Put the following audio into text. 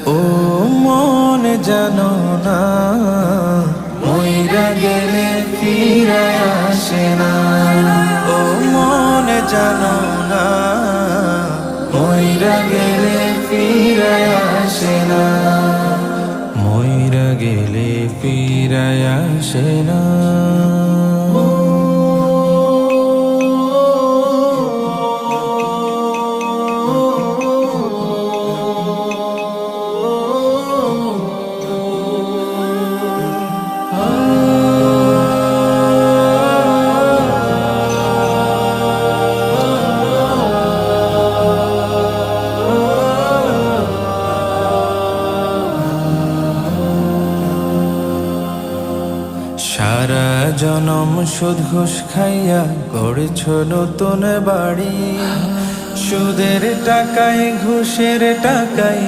ও মন জানো না, মইরা গেলে ফিরায় আসে না। ও মন জানো না, মইরা গেলে ফিরায় আসে না। মইরা গেলে ফিরায় আসে না। সারা জনম সুদ ঘুষ খাইয়া গড়েছ নতুন বাড়ি, সুদের টাকায় ঘুষের টাকায়